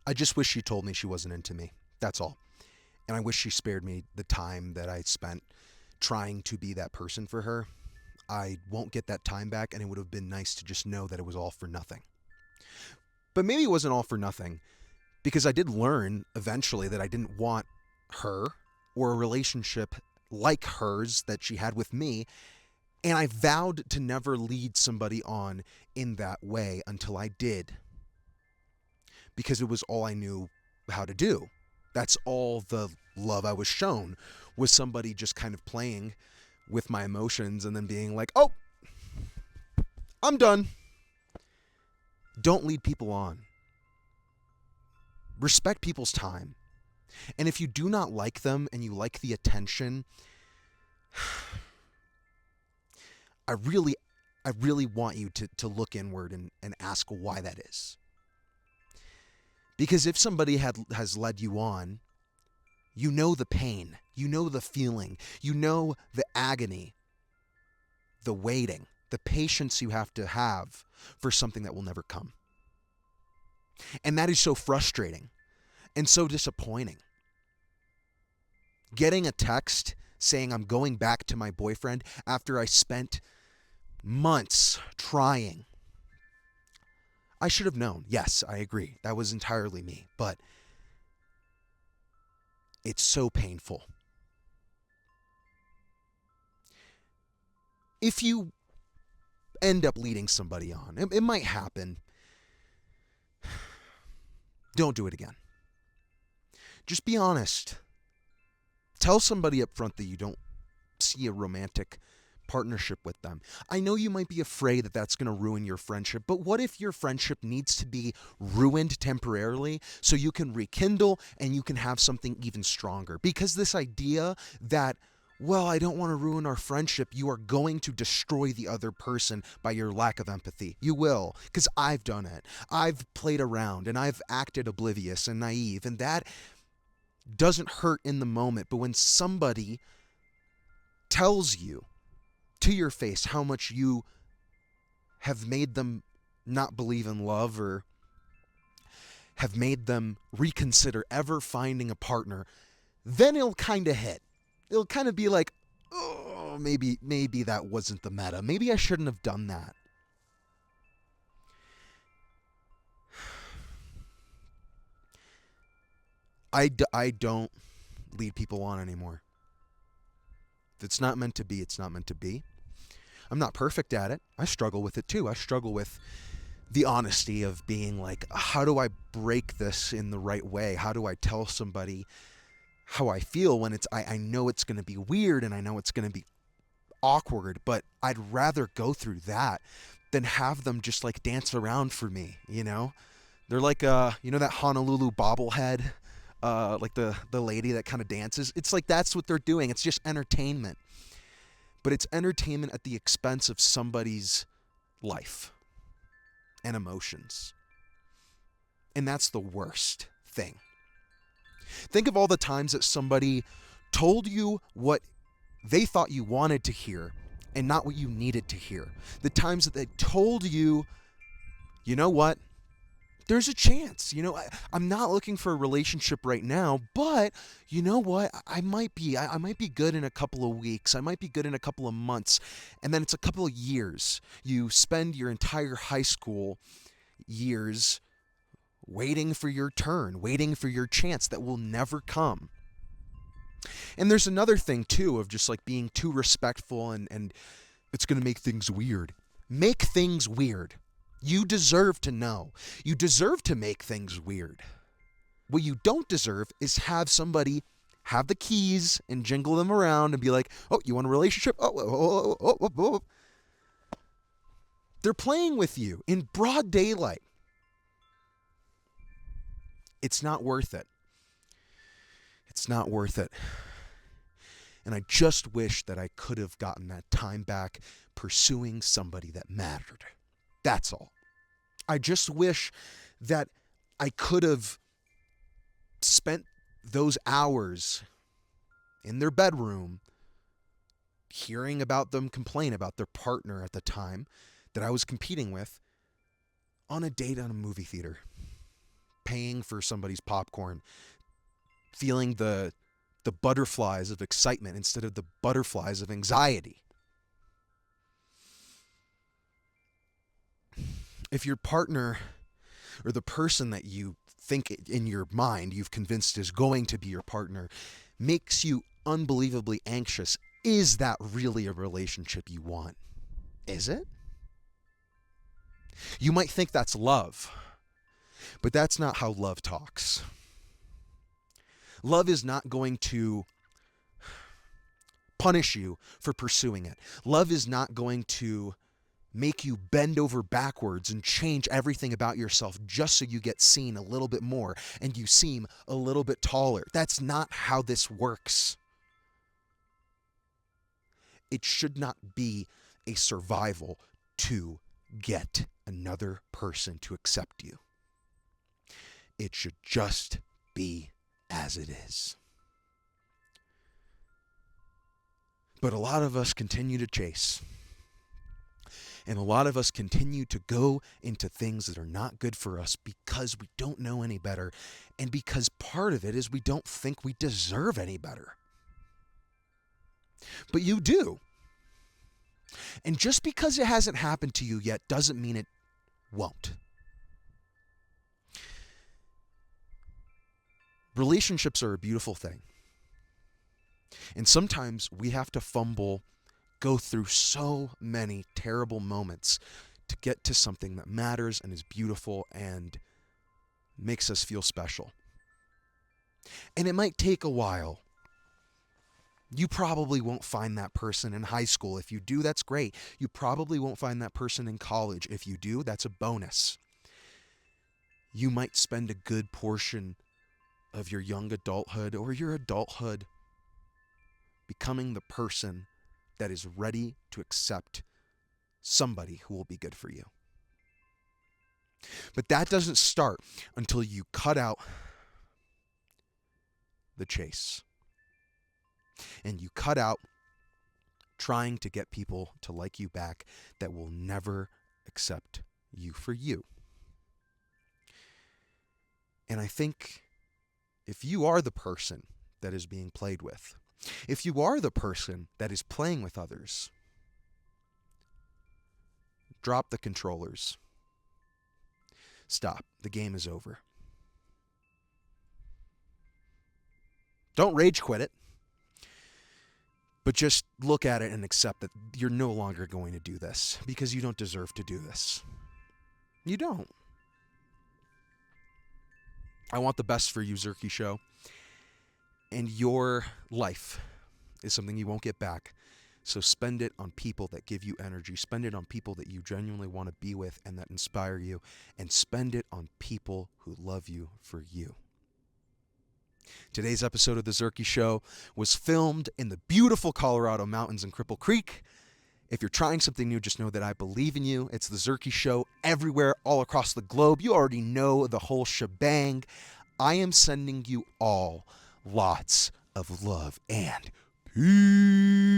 I just wish she told me she wasn't into me. That's all. And I wish she spared me the time that I spent trying to be that person for her. I won't get that time back, and it would have been nice to just know that it was all for nothing. But maybe it wasn't all for nothing, because I did learn eventually that I didn't want her or a relationship like hers that she had with me, and I vowed to never lead somebody on in that way until I did, because it was all I knew how to do. That's all the love I was shown, was somebody just kind of playing with my emotions and then being like, oh, I'm done. Don't lead people on. Respect people's time. And if you do not like them and you like the attention, I really want you to look inward and ask why that is. Because if somebody has led you on, you know the pain, you know the feeling, you know the agony, the waiting, the patience you have to have for something that will never come. And that is so frustrating and so disappointing. Getting a text saying I'm going back to my boyfriend after I spent months trying. I should have known. Yes, I agree. That was entirely me. But it's so painful. If you end up leading somebody on, it might happen. Don't do it again. Just be honest. Tell somebody up front that you don't see a romantic partnership with them. I know you might be afraid that that's going to ruin your friendship, but what if your friendship needs to be ruined temporarily so you can rekindle and you can have something even stronger? Because this idea that, well, I don't want to ruin our friendship, you are going to destroy the other person by your lack of empathy. You will, because I've done it. I've played around and I've acted oblivious and naive, and that doesn't hurt in the moment, but when somebody tells you to your face how much you have made them not believe in love or have made them reconsider ever finding a partner, then it'll kind of hit. It'll kind of be like, oh, maybe that wasn't the meta. Maybe I shouldn't have done that. I don't lead people on anymore. If it's not meant to be, it's not meant to be. I'm not perfect at it. I struggle with it too. I struggle with the honesty of being like, how do I break this in the right way? How do I tell somebody how I feel when I know it's going to be weird and I know it's going to be awkward, but I'd rather go through that than have them just like dance around for me, you know? They're like, that Honolulu bobblehead, like the lady that kind of dances. It's like that's what they're doing. It's just entertainment. But it's entertainment at the expense of somebody's life and emotions. And that's the worst thing. Think of all the times that somebody told you what they thought you wanted to hear and not what you needed to hear. The times that they told you, you know what? There's a chance. I'm not looking for a relationship right now, but you know what? I might be good in a couple of weeks. I might be good in a couple of months. And then it's a couple of years. You spend your entire high school years waiting for your turn, waiting for your chance that will never come. And there's another thing too of just like being too respectful and it's going to make things weird. Make things weird. You deserve to know. You deserve to make things weird. What you don't deserve is have somebody have the keys and jingle them around and be like, oh, you want a relationship? Oh. They're playing with you in broad daylight. It's not worth it. It's not worth it. And I just wish that I could have gotten that time back pursuing somebody that mattered. That's all. I just wish that I could have spent those hours in their bedroom hearing about them complain about their partner at the time that I was competing with on a date on a movie theater. paying for somebody's popcorn, feeling the butterflies of excitement instead of the butterflies of anxiety. If your partner or the person that you think in your mind you've convinced is going to be your partner makes you unbelievably anxious, is that really a relationship you want? Is it? You might think that's love, but that's not how love talks. Love is not going to punish you for pursuing it. Love is not going to make you bend over backwards and change everything about yourself just so you get seen a little bit more and you seem a little bit taller. That's not how this works. It should not be a survival to get another person to accept you. It should just be as it is. But a lot of us continue to chase. And a lot of us continue to go into things that are not good for us because we don't know any better. And because part of it is we don't think we deserve any better. But you do. And just because it hasn't happened to you yet doesn't mean it won't. Relationships are a beautiful thing. And sometimes we have to go through so many terrible moments to get to something that matters and is beautiful and makes us feel special. And it might take a while. You probably won't find that person in high school. If you do, that's great. You probably won't find that person in college. If you do, that's a bonus. You might spend a good portion of your young adulthood or your adulthood becoming the person that is ready to accept somebody who will be good for you. But that doesn't start until you cut out the chase. And you cut out trying to get people to like you back that will never accept you for you. And I think if you are the person that is being played with, if you are the person that is playing with others, drop the controllers. Stop. The game is over. Don't rage quit it, but just look at it and accept that you're no longer going to do this because you don't deserve to do this. You don't. I want the best for you, Zerky Show. And your life is something you won't get back. So spend it on people that give you energy. Spend it on people that you genuinely want to be with and that inspire you. And spend it on people who love you for you. Today's episode of The Zerky Show was filmed in the beautiful Colorado mountains in Cripple Creek. If you're trying something new, just know that I believe in you. It's The Zerky Show everywhere, all across the globe. You already know the whole shebang. I am sending you all lots of love and peace.